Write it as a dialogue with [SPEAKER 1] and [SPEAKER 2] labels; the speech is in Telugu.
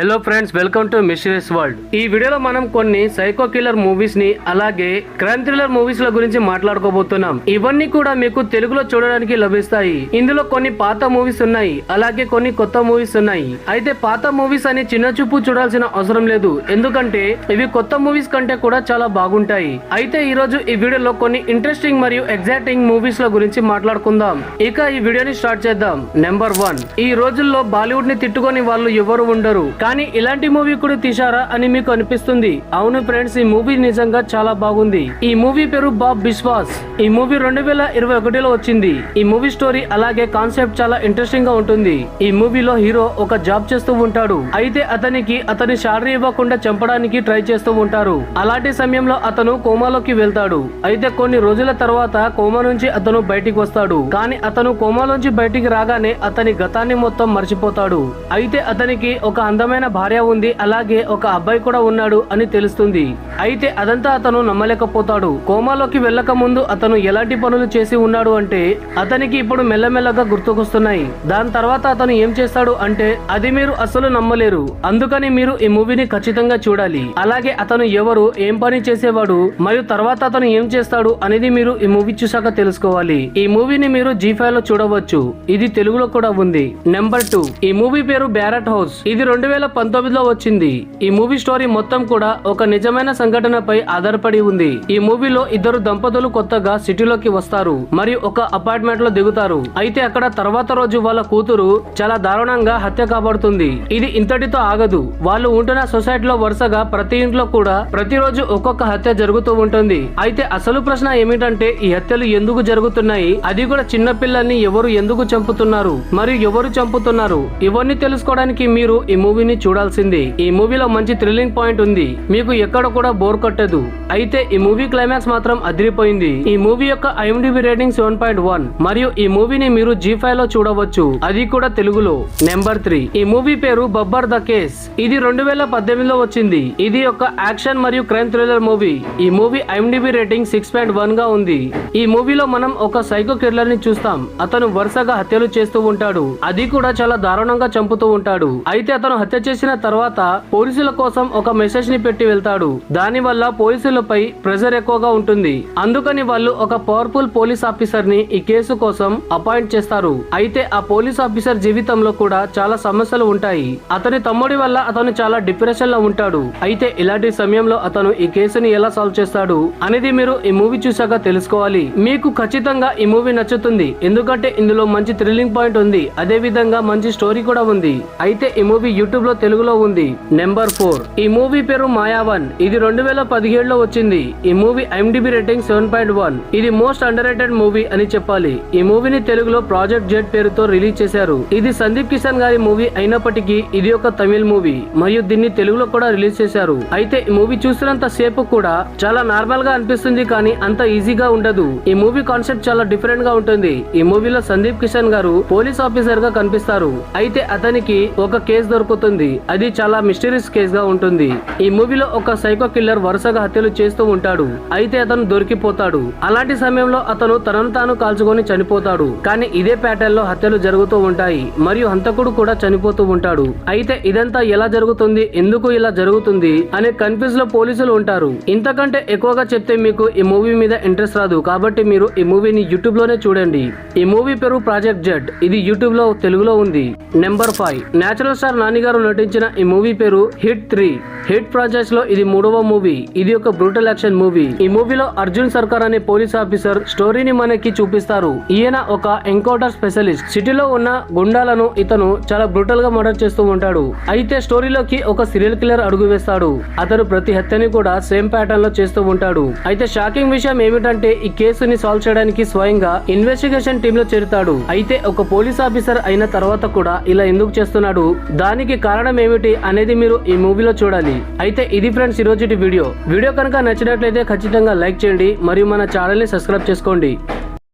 [SPEAKER 1] Hello friends, welcome to mysteries world. ఈ వీడియోలో మనం కొన్ని సైకో కిల్లర్ మూవీస్ ని అలాగే క్రైమ్ థ్రిల్లర్ మూవీస్ ల గురించి మాట్లాడుకోబోతున్నాం. ఇవన్నీ కూడా మీకు తెలుగులో చూడడానికి లభిస్తాయి. ఇందులో కొన్ని పాత మూవీస్ ఉన్నాయి, అలాగే కొన్ని కొత్త మూవీస్ ఉన్నాయి. అయితే పాత మూవీస్ అని చిన్న చూపు చూడాల్సిన అవసరం లేదు, ఎందుకంటే ఇవి కొత్త మూవీస్ కంటే కూడా చాలా బాగుంటాయి. అయితే ఈ రోజు ఈ వీడియోలో కొన్ని ఇంట్రెస్టింగ్ మరియు ఎగ్జైటింగ్ మూవీస్ ల గురించి మాట్లాడుకుందాం. ఇక ఈ వీడియోని స్టార్ట్ చేద్దాం. నెంబర్ 1. ఈ రోజుల్లో బాలీవుడ్ ని తిట్టుకొని వాళ్ళు ఎవరు ఉండరు, కానీ ఇలాంటి మూవీ కూడా తీశారా అని మీకు అనిపిస్తుంది. అవును ఫ్రెండ్స్, ఈ మూవీ నిజంగా చాలా బాగుంది. ఈ మూవీ పేరు బాబ్ బిస్వాస్. ఈ మూవీ 2021లో వచ్చింది. ఈ మూవీ స్టోరీ అలాగే కాన్సెప్ట్ చాలా ఇంట్రెస్టింగ్ గా ఉంటుంది. ఈ మూవీలో హీరో ఒక జాబ్ చేస్తూ ఉంటాడు. అయితే అతనికి అతని శాలరీ ఇవ్వకుండా చంపడానికి ట్రై చేస్తూ ఉంటారు. అలాంటి సమయంలో అతను కోమాలోకి వెళ్తాడు. అయితే కొన్ని రోజుల తర్వాత కోమా నుంచి అతను బయటికి వస్తాడు. కానీ అతను కోమాలోంచి బయటికి రాగానే అతని గతాన్ని మొత్తం మర్చిపోతాడు. అయితే అతనికి ఒక అందమైన భార్య ఉంది, అలాగే ఒక అబ్బాయి కూడా ఉన్నాడు అని తెలుస్తుంది. అయితే అదంతా అతను నమ్మలేకపోతాడు. కోమాలోకి వెళ్ళక ముందు అతను ఎలాంటి పనులు చేసి ఉన్నాడు అంటే అతనికి ఇప్పుడు మెల్లమెల్లగా గుర్తుకొస్తున్నాయి. దాని తర్వాత అతను ఏం చేస్తాడు అంటే అది మీరు అసలు నమ్మలేరు. అందుకని మీరు ఈ మూవీని ఖచ్చితంగా చూడాలి. అలాగే అతను ఎవరు, ఏం పని చేసేవాడు మరియు తర్వాత అతను ఏం చేస్తాడు అనేది మీరు ఈ మూవీ చూసాక తెలుసుకోవాలి. ఈ మూవీని మీరు G5 లో చూడవచ్చు. ఇది తెలుగులో కూడా ఉంది. నెంబర్ 2. ఈ మూవీ పేరు బ్యారట్ హౌస్. ఇది 2019లో వచ్చింది. ఈ మూవీ స్టోరీ మొత్తం కూడా ఒక నిజమైన సంఘటనపై ఆధారపడి ఉంది. ఈ మూవీలో ఇద్దరు దంపతులు కొత్తగా సిటీలోకి వస్తారు మరియు ఒక అపార్ట్మెంట్ లో దిగుతారు. అయితే అక్కడ తర్వాత రోజు వాళ్ళ కూతురు చాలా దారుణంగా హత్య కాబడుతుంది. ఇది ఇంతటితో ఆగదు. వాళ్ళు ఉంటున్న సొసైటీలో వరుసగా ప్రతి ఇంట్లో కూడా ప్రతిరోజు ఒక్కొక్క హత్య జరుగుతూ ఉంటుంది. అయితే అసలు ప్రశ్న ఏమిటంటే ఈ హత్యలు ఎందుకు జరుగుతున్నాయి, అది కూడా చిన్న పిల్లల్ని ఎవరు ఎందుకు చంపుతున్నారు మరియు ఎవరు చంపుతున్నారు, ఇవన్నీ తెలుసుకోవడానికి మీరు ఈ మూవీని చూడాల్సింది. ఈ మూవీలో మంచి థ్రిల్లింగ్ పాయింట్ ఉంది, మీకు ఎక్కడ కూడా బోర్ కొట్టదు. అయితే ఈ మూవీ క్లైమాక్స్ మాత్రం అదిరిపోయింది. ఈ మూవీ యొక్క IMDb రేటింగ్ 7.1 మరియు ఈ మూవీని మీరు G5 లో చూడవచ్చు, అది కూడా తెలుగులో. నెంబర్ 3. ఈ మూవీ పేరు బబ్బర్ ద కేస్. ఇది 2018లో వచ్చింది. ఇది ఒక యాక్షన్ మరియు క్రైమ్ థ్రిల్లర్ మూవీ. ఈ మూవీ IMDb రేటింగ్ 6.1 గా ఉంది. ఈ మూవీలో మనం ఒక సైకో కిల్లర్ ని చూస్తాం. అతను వరుసగా హత్యలు చేస్తూ ఉంటాడు, అది కూడా చాలా దారుణంగా చంపుతూ ఉంటాడు. అయితే అతను హత్య చేసిన తర్వాత పోలీసుల కోసం ఒక మెసేజ్ ని పెట్టి వెళ్తాడు. దాని వల్ల పోలీసులపై ప్రెజర్ ఎక్కువగా ఉంటుంది. అందుకని వాళ్ళు ఒక పవర్ఫుల్ పోలీస్ ఆఫీసర్ ని ఈ కేసు కోసం అపాయింట్ చేస్తారు. అయితే ఆ పోలీస్ ఆఫీసర్ జీవితంలో కూడా చాలా సమస్యలు ఉంటాయి. అతని తమ్ముడి వల్ల అతను చాలా డిప్రెషన్ లో ఉంటాడు. అయితే ఇలాంటి సమయంలో అతను ఈ కేసుని ఎలా సాల్వ్ చేస్తాడు అనేది మీరు ఈ మూవీ చూసాక తెలుసుకోవాలి. మీకు ఖచ్చితంగా ఈ మూవీ నచ్చుతుంది, ఎందుకంటే ఇందులో మంచి థ్రిల్లింగ్ పాయింట్ ఉంది, అదే విధంగా మంచి స్టోరీ కూడా ఉంది. అయితే ఈ మూవీ యూట్యూబ్ లో తెలుగులో ఉంది. నెంబర్ 4. ఈ మూవీ పేరు మాయావన్. ఇది 2017లో వచ్చింది. ఈ మూవీ IMDb రేటింగ్ 7.1. ఇది మోస్ట్ అండర్ రేటెడ్ మూవీ అని చెప్పాలి. ఈ మూవీని తెలుగులో ప్రాజెక్ట్ జెడ్ పేరుతో రిలీజ్ చేశారు. ఇది సందీప్ కిషన్ గారి మూవీ అయినప్పటికీ ఇది ఒక తమిళ మూవీ మరియు దీన్ని తెలుగులో కూడా రిలీజ్ చేశారు. అయితే ఈ మూవీ చూసినంత సేపు కూడా చాలా నార్మల్ గా అనిపిస్తుంది, కానీ అంత ఈజీగా ఉండదు. ఈ మూవీ కాన్సెప్ట్ చాలా డిఫరెంట్ గా ఉంటుంది. ఈ మూవీలో సందీప్ కిషన్ గారు పోలీస్ ఆఫీసర్ గా కనిపిస్తారు. అయితే అతనికి ఒక కేసు దొరుకుతుంది, అది చాలా మిస్టీరియస్ కేస్ గా ఉంటుంది. ఈ మూవీలో ఒక సైకో కిల్లర్ వరుసగా హత్యలు చేస్తూ ఉంటాడు. అయితే అతను దొరికిపోతాడు. అలాంటి సమయంలో అతను తనను తాను కాల్చుకొని చనిపోతాడు. కానీ ఇదే ప్యాటర్న్ లో హత్యలు జరుగుతూ ఉంటాయి మరియు హంతకుడు కూడా చనిపోతూ ఉంటాడు. అయితే ఇదంతా ఎలా జరుగుతుంది, ఎందుకు ఇలా జరుగుతుంది అనే కన్ఫ్యూజ్ లో పోలీసులు ఉంటారు. ఇంతకంటే ఎక్కువగా చెప్తే మీకు ఈ మూవీ మీద ఇంట్రెస్ట్ రాదు, కాబట్టి మీరు ఈ మూవీని యూట్యూబ్ లోనే చూడండి. ఈ మూవీ పేరు ప్రాజెక్ట్ జెడ్. ఇది యూట్యూబ్ లో తెలుగులో ఉంది. నెంబర్ 5. నేచురల్ స్టార్ నాని గారు నటించిన ఈ మూవీ పేరు హిట్ 3. హిట్ ప్రాజెక్ట్స్ లో ఇది 3వ మూవీ. ఇది ఒక బ్రూటల్ యాక్షన్ మూవీ. ఈ మూవీలో అర్జున్ సర్కార్ అనే పోలీస్ ఆఫీసర్ స్టోరీని మనకి చూపిస్తారు. ఈయన ఒక ఎన్కౌంటర్ స్పెషలిస్ట్. సిటీలో ఉన్న గుండాలను ఇతను చాలా బ్రూటల్ గా మర్డర్ చేస్తూ ఉంటాడు. అయితే స్టోరీలోకి ఒక సీరియల్ కిల్లర్ అడుగు వేస్తాడు. అతను ప్రతి హత్యని కూడా సేమ్ ప్యాటర్న్ లో చేస్తూ ఉంటాడు. అయితే షాకింగ్ విషయం ఏమిటంటే ఈ కేసుని సాల్వ్ చేయడానికి స్వయంగా ఇన్వెస్టిగేషన్ టీమ్ లో చేరుతాడు. అయితే ఒక పోలీస్ ఆఫీసర్ అయిన తర్వాత కూడా ఇలా ఎందుకు చేస్తున్నాడు, దానికి కారణం ఏమిటి అనేది మీరు ఈ మూవీలో చూడాలి. అయితే ఇది ఫ్రెండ్స్ ఈ రోజు వీడియో కనుక నచ్చినట్లయితే ఖచ్చితంగా లైక్ చేయండి మరియు మన ఛానల్ ని సబ్స్క్రైబ్ చేసుకోండి.